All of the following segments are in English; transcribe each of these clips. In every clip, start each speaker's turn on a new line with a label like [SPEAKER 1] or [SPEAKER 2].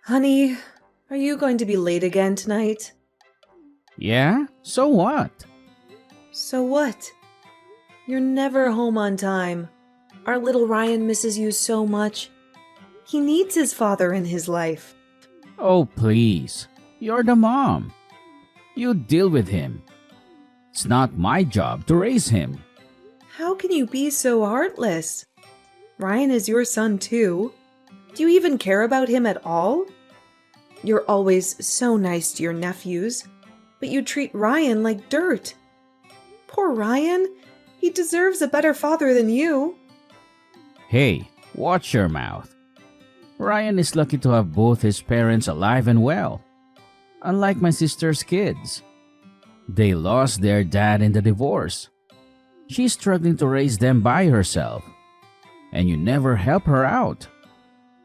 [SPEAKER 1] Honey, are you going to be late again tonight?
[SPEAKER 2] Yeah? So what?
[SPEAKER 1] So what? You're never home on time. Our little Ryan misses you so much. He needs his father in his life.
[SPEAKER 2] Oh, please. You're the mom. You deal with him. It's not my job to raise him.
[SPEAKER 1] How can you be so heartless? Ryan is your son too. Do you even care about him at all? You're always so nice to your nephews, but you treat Ryan like dirt. Poor Ryan. He deserves a better father than you.
[SPEAKER 2] Hey, watch your mouth. Ryan is lucky to have both his parents alive and well. Unlike my sister's kids. They lost their dad in the divorce. She's struggling to raise them by herself. And you never help her out.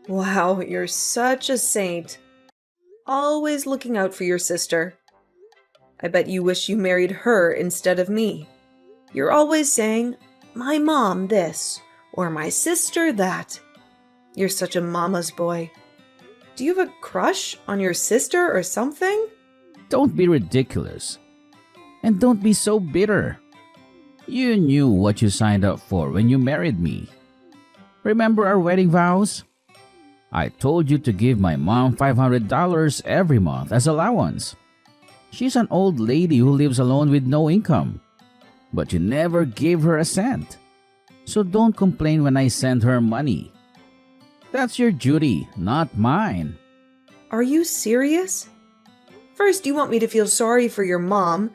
[SPEAKER 1] Wow, you're such a saint. Always looking out for your sister. I bet you wish you married her instead of me. You're always saying, my mom this, or my sister that. You're such a mama's boy. Do you have a crush on your sister or something?
[SPEAKER 2] Don't be ridiculous. And don't be so bitter. You knew what you signed up for when you married me. Remember our wedding vows? I told you to give my mom $500 every month as allowance. She's an old lady who lives alone with no income. But you never gave her a cent. So don't complain when I send her money. That's your duty, not mine.
[SPEAKER 1] Are you serious? First you want me to feel sorry for your mom,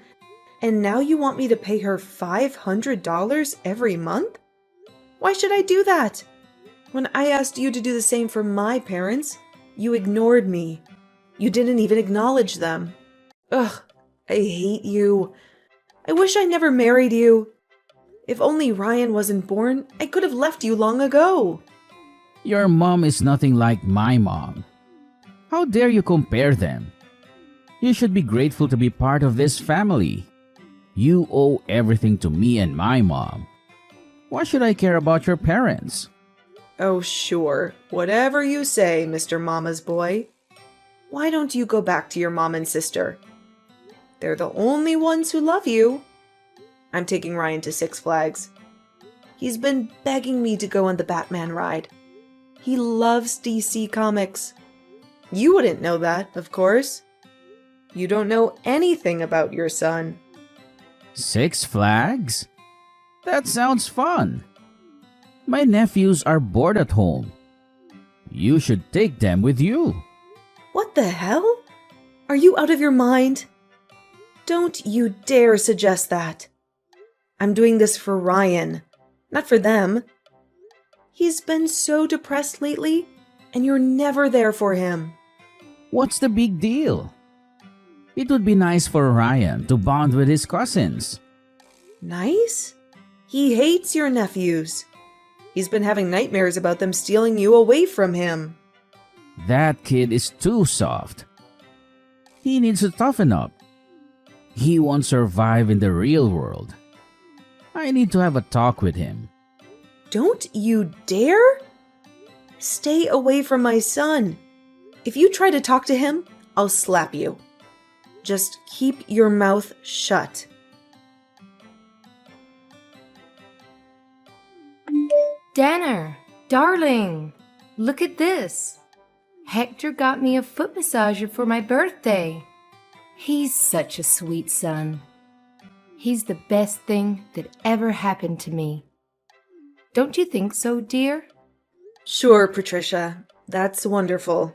[SPEAKER 1] and now you want me to pay her $500 every month? Why should I do that? When I asked you to do the same for my parents, you ignored me. You didn't even acknowledge them. Ugh, I hate you. I wish I never married you. If only Ryan wasn't born, I could have left you long ago.
[SPEAKER 2] Your mom is nothing like my mom. How dare you compare them? You should be grateful to be part of this family. You owe everything to me and my mom. Why should I care about your parents?
[SPEAKER 1] Oh, sure. Whatever you say, Mr. Mama's boy. Why don't you go back to your mom and sister? They're the only ones who love you. I'm taking Ryan to Six Flags. He's been begging me to go on the Batman ride. He loves DC Comics. You wouldn't know that, of course. You don't know anything about your son.
[SPEAKER 2] Six Flags? That sounds fun. My nephews are bored at home. You should take them with you.
[SPEAKER 1] What the hell? Are you out of your mind? Don't you dare suggest that. I'm doing this for Ryan, not for them. He's been so depressed lately, and you're never there for him.
[SPEAKER 2] What's the big deal? It would be nice for Ryan to bond with his cousins.
[SPEAKER 1] Nice? He hates your nephews. He's been having nightmares about them stealing you away from him.
[SPEAKER 2] That kid is too soft. He needs to toughen up. He won't survive in the real world. I need to have a talk with him.
[SPEAKER 1] Don't you dare? Stay away from my son. If you try to talk to him, I'll slap you. Just keep your mouth shut.
[SPEAKER 3] Danner, darling, look at this. Hector got me a foot massager for my birthday. He's such a sweet son. He's the best thing that ever happened to me. Don't you think so, dear?
[SPEAKER 1] Sure, Patricia. That's wonderful.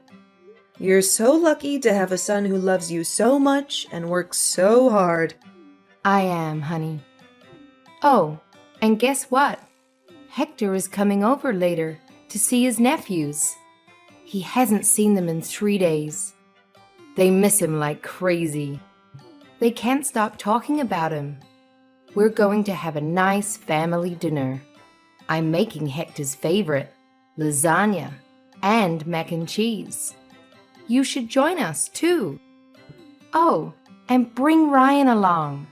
[SPEAKER 1] You're so lucky to have a son who loves you so much and works so hard.
[SPEAKER 3] I am, honey. Oh, and guess what? Hector is coming over later to see his nephews. He hasn't seen them in 3 days. They miss him like crazy. They can't stop talking about him. We're going to have a nice family dinner. I'm making Hector's favorite, lasagna and mac and cheese. You should join us too. Oh, and bring Ryan along.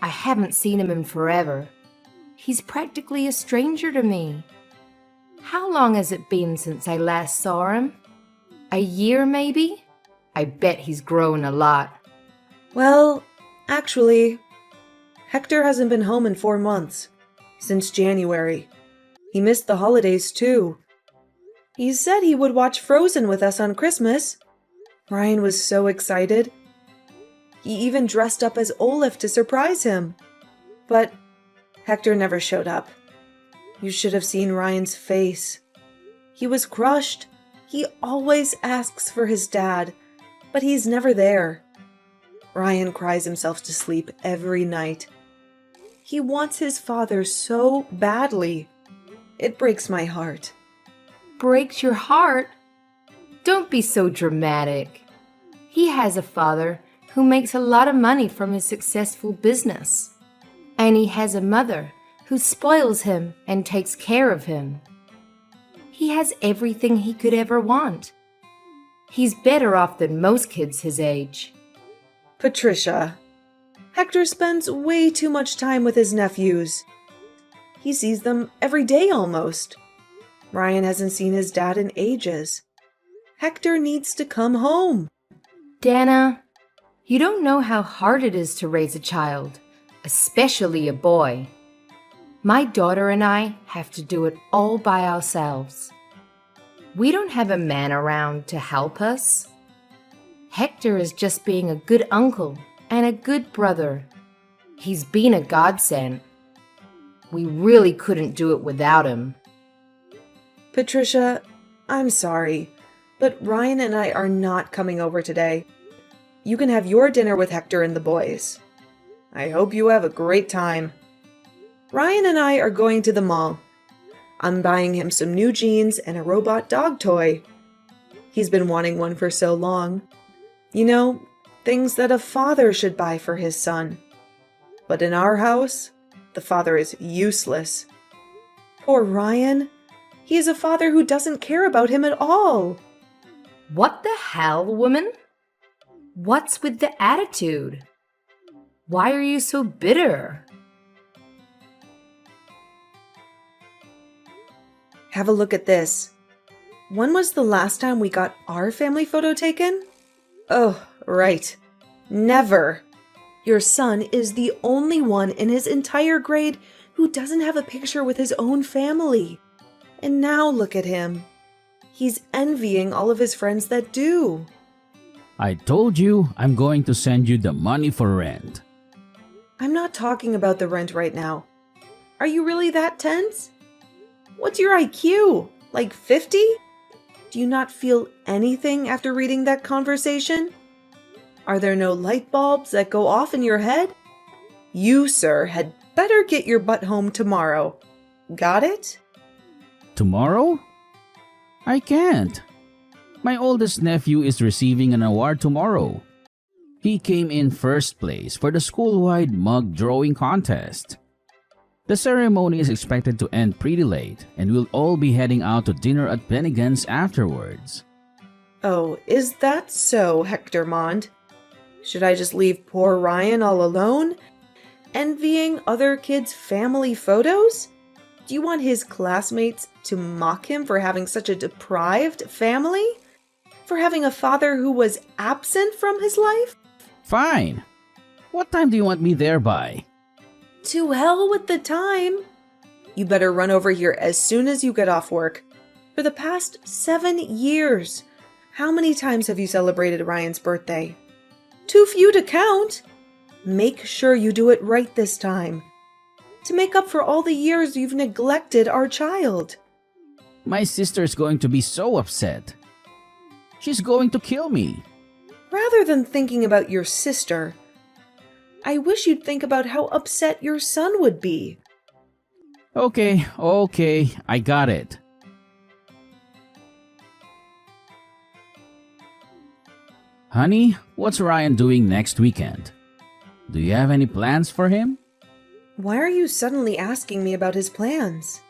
[SPEAKER 3] I haven't seen him in forever. He's practically a stranger to me. How long has it been since I last saw him? A year, maybe? I bet he's grown a lot.
[SPEAKER 1] Well, actually, Hector hasn't been home in 4 months. Since January. He missed the holidays, too. He said he would watch Frozen with us on Christmas. Ryan was so excited. He even dressed up as Olaf to surprise him. But Hector never showed up. You should have seen Ryan's face. He was crushed. He always asks for his dad, but he's never there. Ryan cries himself to sleep every night. He wants his father so badly. It breaks my heart.
[SPEAKER 3] Breaks your heart? Don't be so dramatic. He has a father who makes a lot of money from his successful business. And he has a mother who spoils him and takes care of him. He has everything he could ever want. He's better off than most kids his age.
[SPEAKER 1] Patricia, Hector spends way too much time with his nephews. He sees them every day almost. Ryan hasn't seen his dad in ages. Hector needs to come home.
[SPEAKER 3] Dana, you don't know how hard it is to raise a child, especially a boy. My daughter and I have to do it all by ourselves. We don't have a man around to help us. Hector is just being a good uncle and a good brother. He's been a godsend. We really couldn't do it without him.
[SPEAKER 1] Patricia, I'm sorry, but Ryan and I are not coming over today. You can have your dinner with Hector and the boys. I hope you have a great time. Ryan and I are going to the mall. I'm buying him some new jeans and a robot dog toy. He's been wanting one for so long. You know, things that a father should buy for his son. But in our house, the father is useless. Poor Ryan. He is a father who doesn't care about him at all.
[SPEAKER 3] What the hell, woman? What's with the attitude? Why are you so bitter?
[SPEAKER 1] Have a look at this. When was the last time we got our family photo taken? Oh, right. Never. Your son is the only one in his entire grade who doesn't have a picture with his own family. And now look at him. He's envying all of his friends that do.
[SPEAKER 2] I told you I'm going to send you the money for rent.
[SPEAKER 1] I'm not talking about the rent right now. Are you really that tense? What's your IQ? Like 50? Do you not feel anything after reading that conversation? Are there no light bulbs that go off in your head? You, sir, had better get your butt home tomorrow. Got it?
[SPEAKER 2] Tomorrow? I can't. My oldest nephew is receiving an award tomorrow. He came in first place for the school-wide mug drawing contest. The ceremony is expected to end pretty late, and we'll all be heading out to dinner at Bennigan's afterwards.
[SPEAKER 1] Oh, is that so, Hector Mond? Should I just leave poor Ryan all alone? Envying other kids' family photos? Do you want his classmates to mock him for having such a deprived family? For having a father who was absent from his life?
[SPEAKER 2] Fine. What time do you want me there by?
[SPEAKER 1] To hell with the time. You better run over here as soon as you get off work. For the past 7 years, how many times have you celebrated Ryan's birthday? Too few to count. Make sure you do it right this time. To make up for all the years you've neglected our child.
[SPEAKER 2] My sister's going to be so upset. She's going to kill me.
[SPEAKER 1] Rather than thinking about your sister, I wish you'd think about how upset your son would be.
[SPEAKER 2] Okay, I got it. Honey, what's Ryan doing next weekend? Do you have any plans for him?
[SPEAKER 1] Why are you suddenly asking me about his plans?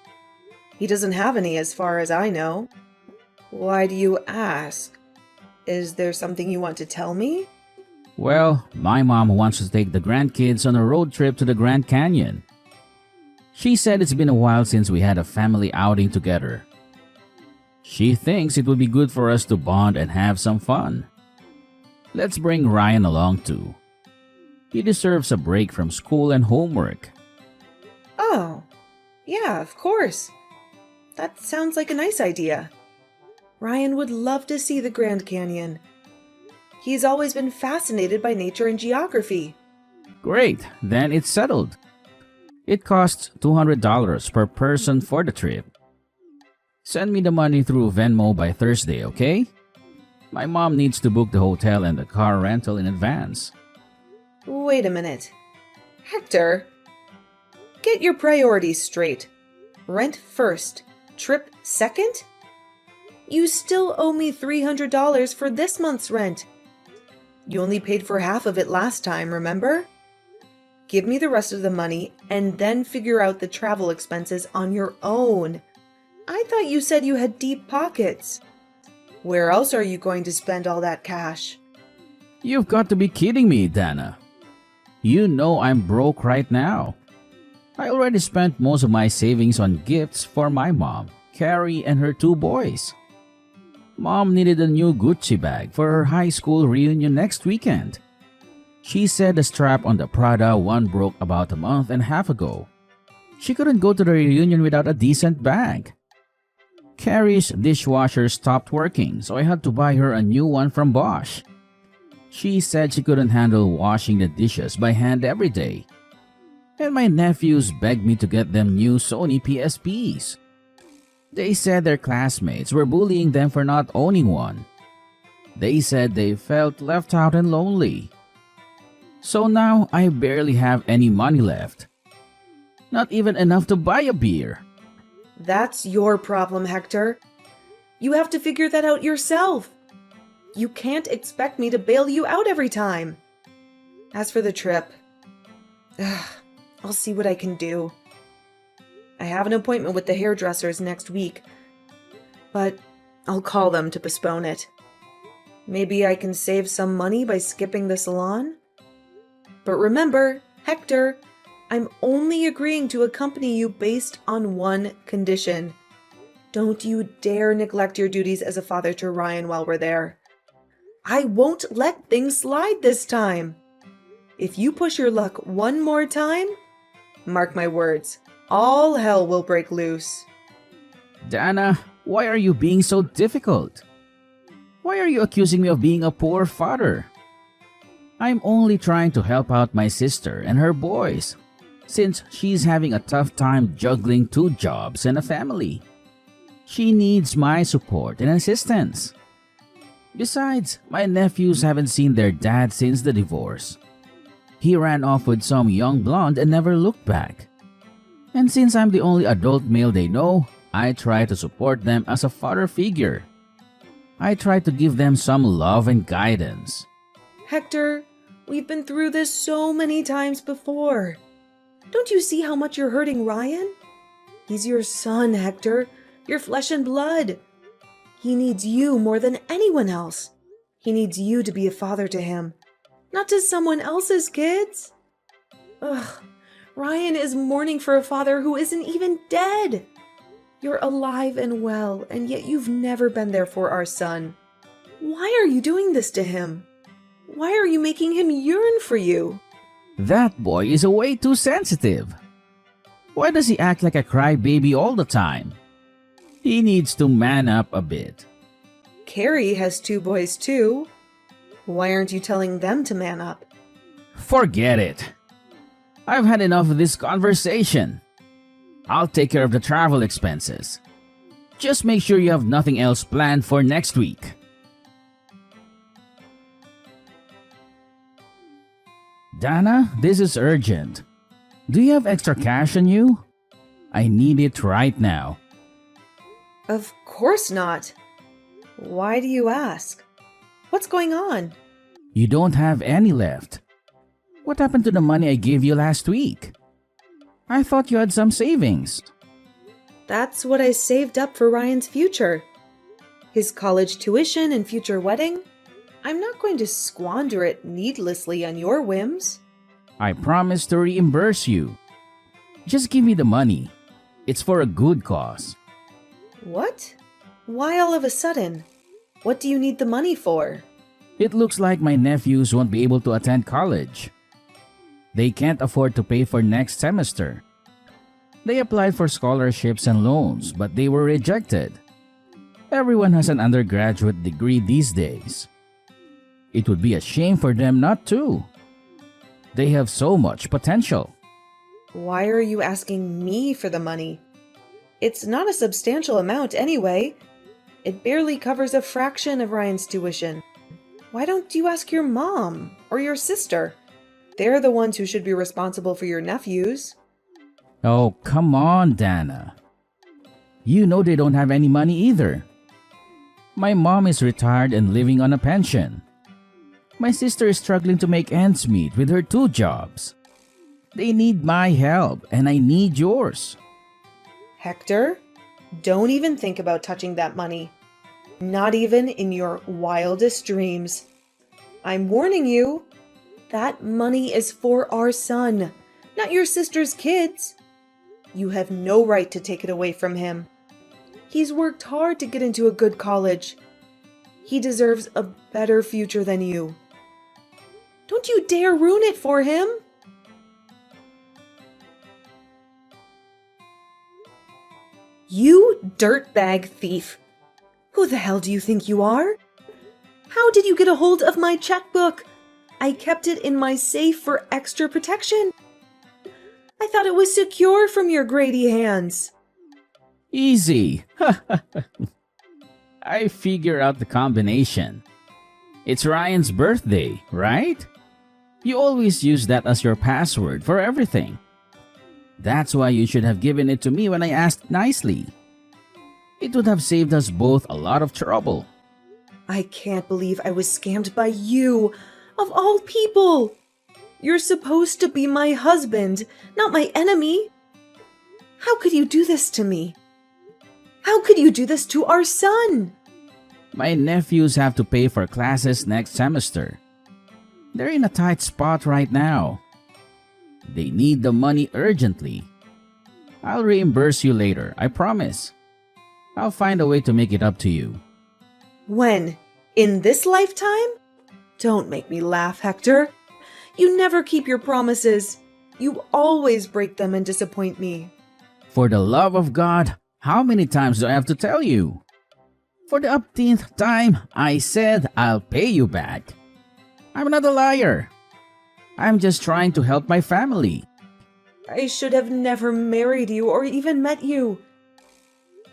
[SPEAKER 1] He doesn't have any as far as I know. Why do you ask? Is there something you want to tell me?
[SPEAKER 2] Well, my mom wants to take the grandkids on a road trip to the Grand Canyon. She said it's been a while since we had a family outing together. She thinks it would be good for us to bond and have some fun. Let's bring Ryan along too. He deserves a break from school and homework.
[SPEAKER 1] Oh, yeah, of course. That sounds like a nice idea. Ryan would love to see the Grand Canyon. He's always been fascinated by nature and geography.
[SPEAKER 2] Great, then it's settled. It costs $200 per person for the trip. Send me the money through Venmo by Thursday, okay? My mom needs to book the hotel and the car rental in advance.
[SPEAKER 1] Wait a minute. Hector, get your priorities straight. Rent first, trip second? You still owe me $300 for this month's rent. You only paid for half of it last time, remember? Give me the rest of the money and then figure out the travel expenses on your own. I thought you said you had deep pockets. Where else are you going to spend all that cash?
[SPEAKER 2] You've got to be kidding me, Dana. You know I'm broke right now. I already spent most of my savings on gifts for my mom, Carrie, and her 2 boys. Mom needed a new Gucci bag for her high school reunion next weekend. She said the strap on the Prada one broke about a month and a half ago. She couldn't go to the reunion without a decent bag. Carrie's dishwasher stopped working, so I had to buy her a new one from Bosch. She said she couldn't handle washing the dishes by hand every day. And my nephews begged me to get them new Sony PSPs. They said their classmates were bullying them for not owning one. They said they felt left out and lonely. So now I barely have any money left. Not even enough to buy a beer.
[SPEAKER 1] That's your problem, Hector. You have to figure that out yourself. You can't expect me to bail you out every time. As for the trip, I'll see what I can do. I have an appointment with the hairdressers next week, but I'll call them to postpone it. Maybe I can save some money by skipping the salon? But remember, Hector, I'm only agreeing to accompany you based on one condition. Don't you dare neglect your duties as a father to Ryan while we're there. I won't let things slide this time. If you push your luck one more time, mark my words, all hell will break loose.
[SPEAKER 2] Dana, why are you being so difficult? Why are you accusing me of being a poor father? I'm only trying to help out my sister and her boys, since she's having a tough time juggling 2 jobs and a family. She needs my support and assistance. Besides, my nephews haven't seen their dad since the divorce. He ran off with some young blonde and never looked back. And since I'm the only adult male they know, I try to support them as a father figure. I try to give them some love and guidance.
[SPEAKER 1] Hector, we've been through this so many times before. Don't you see how much you're hurting Ryan? He's your son, Hector, your flesh and blood. He needs you more than anyone else. He needs you to be a father to him, not to someone else's kids. Ugh, Ryan is mourning for a father who isn't even dead. You're alive and well, and yet you've never been there for our son. Why are you doing this to him? Why are you making him yearn for you?
[SPEAKER 2] That boy is way too sensitive. Why does he act like a crybaby all the time? He needs to man up a bit.
[SPEAKER 1] Carrie has 2 boys too. Why aren't you telling them to man up?
[SPEAKER 2] Forget it. I've had enough of this conversation. I'll take care of the travel expenses. Just make sure you have nothing else planned for next week. Dana, this is urgent. Do you have extra cash on you? I need it right now.
[SPEAKER 1] Of course not. Why do you ask? What's going on?
[SPEAKER 2] You don't have any left. What happened to the money I gave you last week? I thought you had some savings.
[SPEAKER 1] That's what I saved up for Ryan's future. His college tuition and future wedding. I'm not going to squander it needlessly on your whims.
[SPEAKER 2] I promise to reimburse you. Just give me the money. It's for a good cause.
[SPEAKER 1] What? Why all of a sudden? What do you need the money for?
[SPEAKER 2] It looks like my nephews won't be able to attend college. They can't afford to pay for next semester. They applied for scholarships and loans, but they were rejected. Everyone has an undergraduate degree these days. It would be a shame for them not to. They have so much potential.
[SPEAKER 1] Why are you asking me for the money? It's not a substantial amount anyway. It barely covers a fraction of Ryan's tuition. Why don't you ask your mom or your sister? They're the ones who should be responsible for your nephews.
[SPEAKER 2] Oh, come on, Dana. You know they don't have any money either. My mom is retired and living on a pension. My sister is struggling to make ends meet with her 2 jobs. They need my help, and I need yours.
[SPEAKER 1] Hector, don't even think about touching that money. Not even in your wildest dreams. I'm warning you. That money is for our son, not your sister's kids. You have no right to take it away from him. He's worked hard to get into a good college. He deserves a better future than you. Don't you dare ruin it for him! You dirtbag thief! Who the hell do you think you are? How did you get a hold of my checkbook? I kept it in my safe for extra protection. I thought it was secure from your Grady hands.
[SPEAKER 2] Easy. I figure out the combination. It's Ryan's birthday, right? You always use that as your password for everything. That's why you should have given it to me when I asked nicely. It would have saved us both a lot of trouble.
[SPEAKER 1] I can't believe I was scammed by you, of all people. You're supposed to be my husband, not my enemy. How could you do this to me? How could you do this to our son?
[SPEAKER 2] My nephews have to pay for classes next semester. They're in a tight spot right now. They need the money urgently. I'll reimburse you later, I promise. I'll find a way to make it up to you.
[SPEAKER 1] When? In this lifetime? Don't make me laugh, Hector. You never keep your promises. You always break them and disappoint me.
[SPEAKER 2] For the love of God, how many times do I have to tell you? For the upteenth time, I said I'll pay you back. I'm not a liar. I'm just trying to help my family.
[SPEAKER 1] I should have never married you or even met you.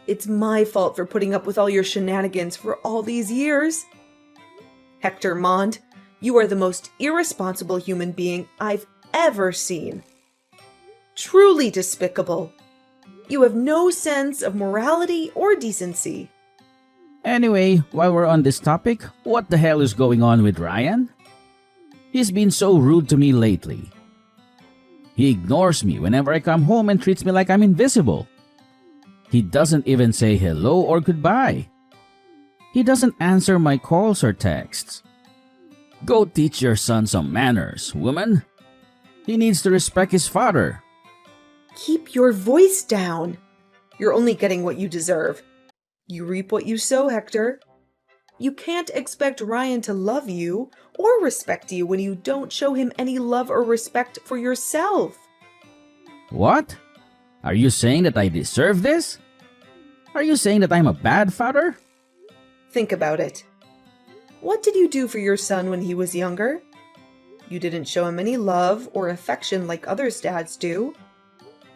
[SPEAKER 1] It's my fault for putting up with all your shenanigans for all these years. Hector Mond, you are the most irresponsible human being I've ever seen. Truly despicable. You have no sense of morality or decency.
[SPEAKER 2] Anyway, while we're on this topic, what the hell is going on with Ryan? He's been so rude to me lately. He ignores me whenever I come home and treats me like I'm invisible. He doesn't even say hello or goodbye. He doesn't answer my calls or texts. Go teach your son some manners, woman. He needs to respect his father.
[SPEAKER 1] Keep your voice down. You're only getting what you deserve. You reap what you sow, Hector. You can't expect Ryan to love you or respect you when you don't show him any love or respect for yourself.
[SPEAKER 2] What? Are you saying that I deserve this? Are you saying that I'm a bad father?
[SPEAKER 1] Think about it. What did you do for your son when he was younger? You didn't show him any love or affection like other dads do.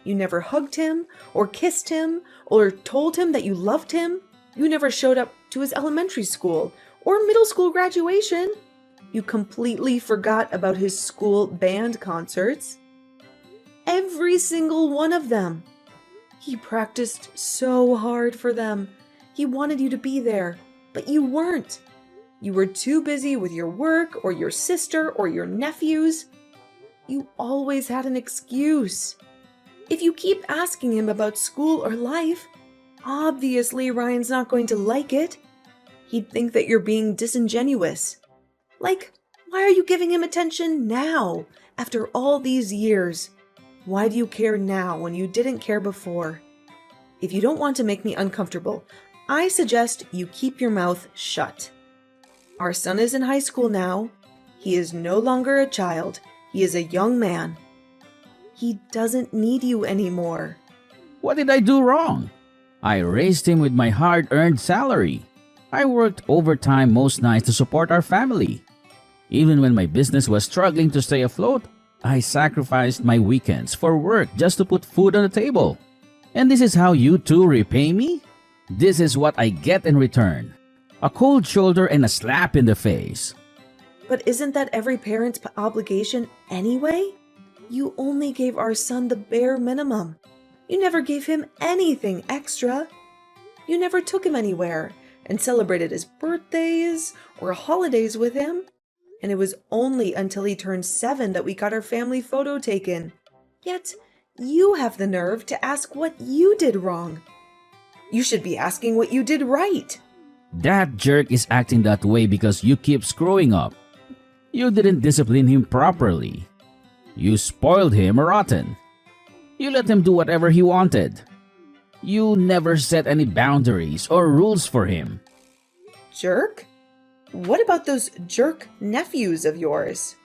[SPEAKER 1] You never hugged him or kissed him or told him that you loved him. You never showed up to his elementary school or middle school graduation. You completely forgot about his school band concerts. Every single one of them. He practiced so hard for them. He wanted you to be there, but you weren't. You were too busy with your work or your sister or your nephews. You always had an excuse. If you keep asking him about school or life, obviously Ryan's not going to like it. He'd think that you're being disingenuous. Like, why are you giving him attention now, after all these years? Why do you care now when you didn't care before? If you don't want to make me uncomfortable, I suggest you keep your mouth shut. Our son is in high school now. He is no longer a child. He is a young man. He doesn't need you anymore.
[SPEAKER 2] What did I do wrong? I raised him with my hard-earned salary. I worked overtime most nights to support our family. Even when my business was struggling to stay afloat, I sacrificed my weekends for work just to put food on the table. And this is how you two repay me? This is what I get in return. A cold shoulder and a slap in the face.
[SPEAKER 1] But isn't that every parent's obligation anyway? You only gave our son the bare minimum. You never gave him anything extra. You never took him anywhere and celebrated his birthdays or holidays with him. And it was only until he turned 7 that we got our family photo taken. Yet, you have the nerve to ask what you did wrong. You should be asking what you did right.
[SPEAKER 2] That jerk is acting that way because you keep screwing up. You didn't discipline him properly. You spoiled him rotten. You let him do whatever he wanted. You never set any boundaries or rules for him.
[SPEAKER 1] Jerk? What about those jerk nephews of yours?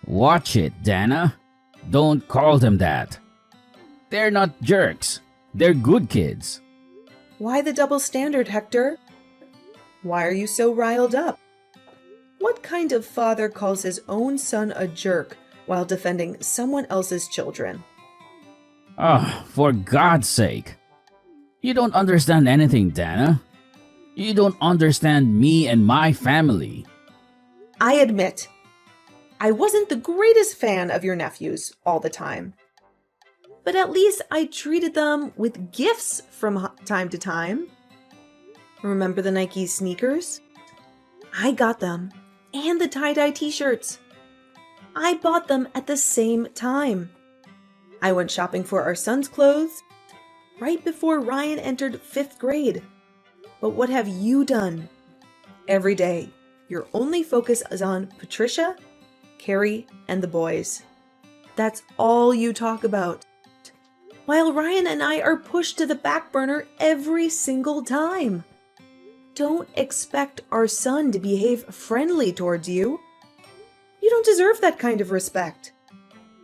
[SPEAKER 2] Watch it, Dana. Don't call them that. They're not jerks. They're good kids.
[SPEAKER 1] Why the double standard, Hector? Why are you so riled up? What kind of father calls his own son a jerk while defending someone else's children?
[SPEAKER 2] For God's sake. You don't understand anything, Dana. You don't understand me and my family.
[SPEAKER 1] I admit, I wasn't the greatest fan of your nephews all the time. But at least I treated them with gifts from time to time. Remember the Nike sneakers? I got them, and the tie-dye t-shirts. I bought them at the same time. I went shopping for our son's clothes right before Ryan entered 5th grade. But what have you done? Every day, your only focus is on Patricia, Carrie, and the boys. That's all you talk about. While Ryan and I are pushed to the back burner every single time. Don't expect our son to behave friendly towards you. You don't deserve that kind of respect.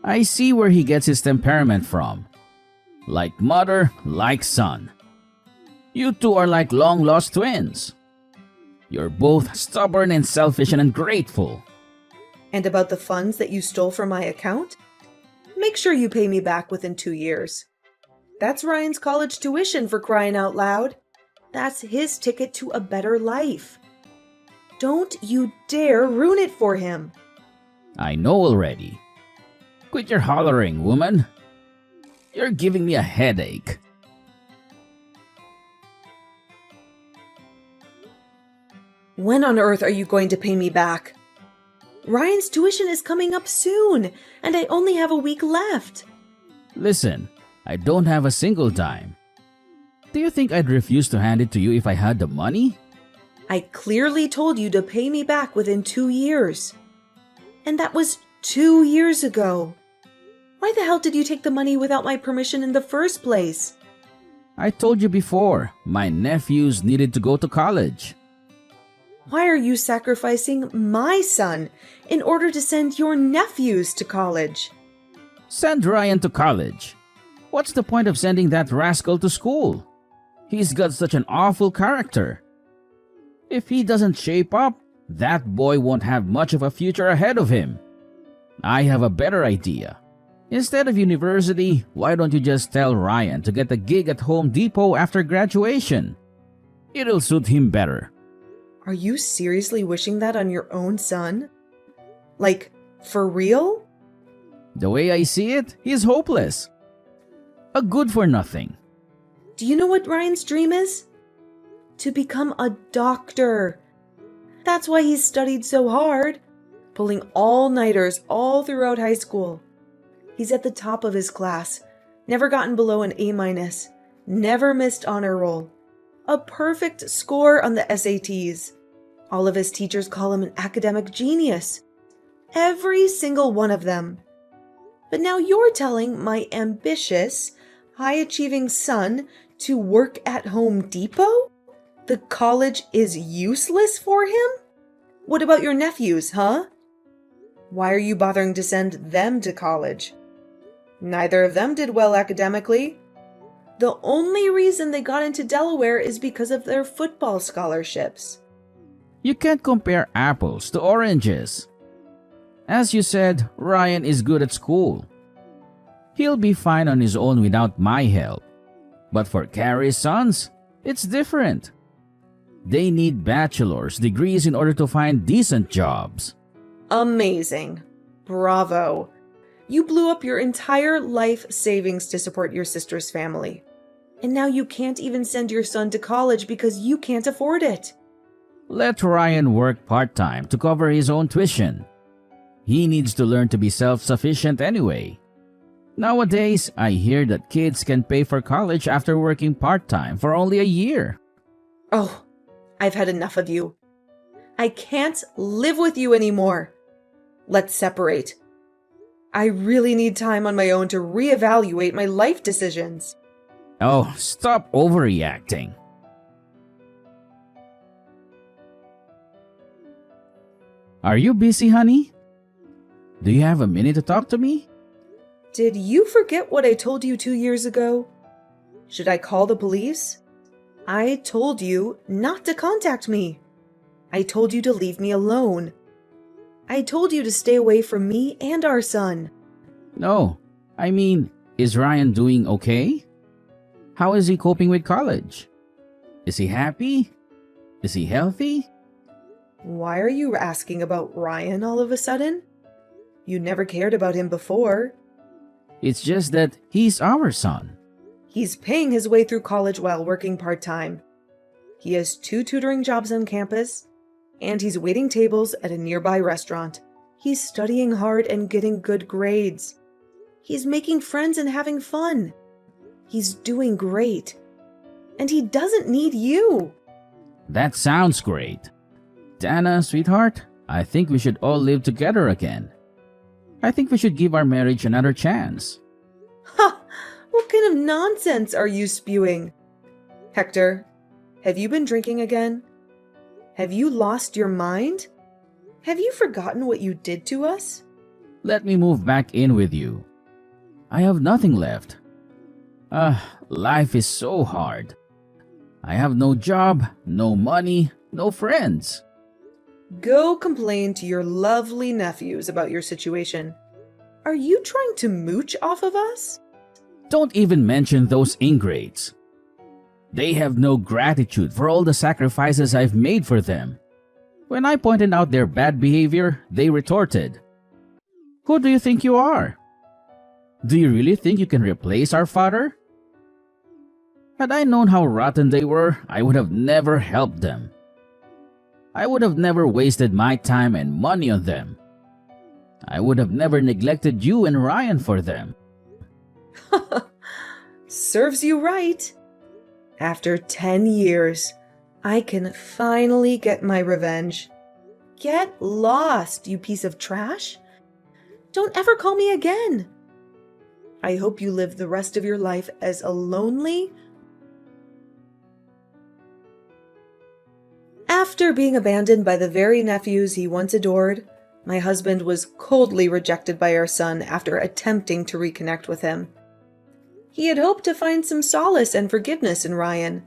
[SPEAKER 2] I see where he gets his temperament from. Like mother, like son. You two are like long-lost twins. You're both stubborn and selfish and ungrateful.
[SPEAKER 1] And about the funds that you stole from my account? Make sure you pay me back within 2 years. That's Ryan's college tuition, for crying out loud. That's his ticket to a better life. Don't you dare ruin it for him.
[SPEAKER 2] I know already. Quit your hollering, woman. You're giving me a headache.
[SPEAKER 1] When on earth are you going to pay me back? Ryan's tuition is coming up soon, and I only have a week left.
[SPEAKER 2] Listen, I don't have a single dime. Do you think I'd refuse to hand it to you if I had the money?
[SPEAKER 1] I clearly told you to pay me back within 2 years. And that was 2 years ago. Why the hell did you take the money without my permission in the first place?
[SPEAKER 2] I told you before, my nephews needed to go to college.
[SPEAKER 1] Why are you sacrificing my son in order to send your nephews to college?
[SPEAKER 2] Send Ryan to college. What's the point of sending that rascal to school? He's got such an awful character. If he doesn't shape up, that boy won't have much of a future ahead of him. I have a better idea. Instead of university, why don't you just tell Ryan to get a gig at Home Depot after graduation? It'll suit him better.
[SPEAKER 1] Are you seriously wishing that on your own son? Like, for real?
[SPEAKER 2] The way I see it, he's hopeless. A good for nothing.
[SPEAKER 1] Do you know what Ryan's dream is? To become a doctor. That's why he studied so hard, pulling all-nighters all throughout high school. He's at the top of his class, never gotten below an A-, never missed honor roll. A perfect score on the SATs. All of his teachers call him an academic genius. Every single one of them. But now you're telling my ambitious, high-achieving son to work at Home Depot? The college is useless for him? What about your nephews, huh? Why are you bothering to send them to college? Neither of them did well academically. The only reason they got into Delaware is because of their football scholarships.
[SPEAKER 2] You can't compare apples to oranges. As you said, Ryan is good at school. He'll be fine on his own without my help. But for Carrie's sons, it's different. They need bachelor's degrees in order to find decent jobs.
[SPEAKER 1] Amazing. Bravo. You blew up your entire life savings to support your sister's family. And now you can't even send your son to college because you can't afford it.
[SPEAKER 2] Let Ryan work part-time to cover his own tuition. He needs to learn to be self-sufficient anyway. Nowadays, I hear that kids can pay for college after working part-time for only a year.
[SPEAKER 1] Oh, I've had enough of you. I can't live with you anymore. Let's separate. I really need time on my own to reevaluate my life decisions.
[SPEAKER 2] Oh, stop overreacting. Are you busy, honey? Do you have a minute to talk to me?
[SPEAKER 1] Did you forget what I told you 2 years ago? Should I call the police? I told you not to contact me. I told you to leave me alone. I told you to stay away from me and our son.
[SPEAKER 2] No, I mean, is Ryan doing okay? How is he coping with college? Is he happy? Is he healthy?
[SPEAKER 1] Why are you asking about Ryan all of a sudden? You never cared about him before.
[SPEAKER 2] It's just that he's our son.
[SPEAKER 1] He's paying his way through college while working part-time. He has 2 tutoring jobs on campus, and he's waiting tables at a nearby restaurant. He's studying hard and getting good grades. He's making friends and having fun. He's doing great. And he doesn't need you.
[SPEAKER 2] That sounds great. Dana, sweetheart, I think we should all live together again. I think we should give our marriage another chance.
[SPEAKER 1] Ha! What kind of nonsense are you spewing? Hector, have you been drinking again? Have you lost your mind? Have you forgotten what you did to us?
[SPEAKER 2] Let me move back in with you. I have nothing left. Life is so hard. I have no job, no money, no friends.
[SPEAKER 1] Go complain to your lovely nephews about your situation. Are you trying to mooch off of us?
[SPEAKER 2] Don't even mention those ingrates. They have no gratitude for all the sacrifices I've made for them. When I pointed out their bad behavior, they retorted, "Who do you think you are? Do you really think you can replace our father?" Had I known how rotten they were, I would have never helped them. I would have never wasted my time and money on them. I would have never neglected you and Ryan for them.
[SPEAKER 1] Serves you right. After 10 years, I can finally get my revenge. Get lost, you piece of trash. Don't ever call me again. I hope you live the rest of your life as a lonely... After being abandoned by the very nephews he once adored, my husband was coldly rejected by our son after attempting to reconnect with him. He had hoped to find some solace and forgiveness in Ryan,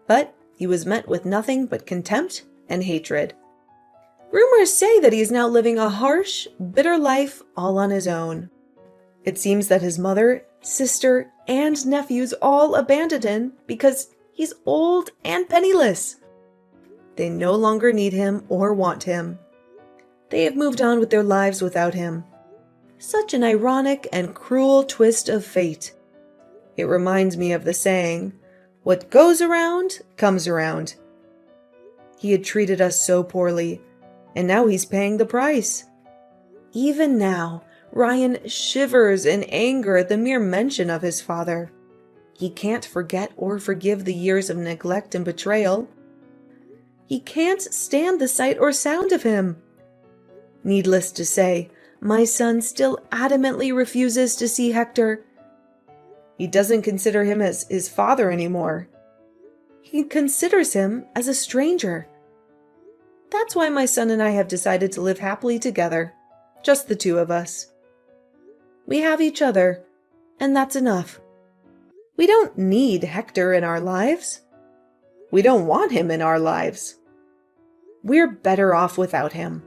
[SPEAKER 1] but he was met with nothing but contempt and hatred. Rumors say that he is now living a harsh, bitter life all on his own. It seems that his mother, sister, and nephews all abandoned him because he's old and penniless. They no longer need him or want him. They have moved on with their lives without him. Such an ironic and cruel twist of fate. It reminds me of the saying, "What goes around, comes around." He had treated us so poorly, and now he's paying the price. Even now, Ryan shivers in anger at the mere mention of his father. He can't forget or forgive the years of neglect and betrayal. He can't stand the sight or sound of him. Needless to say, my son still adamantly refuses to see Hector. He doesn't consider him as his father anymore. He considers him as a stranger. That's why my son and I have decided to live happily together, just the two of us. We have each other, and that's enough. We don't need Hector in our lives. We don't want him in our lives. We're better off without him.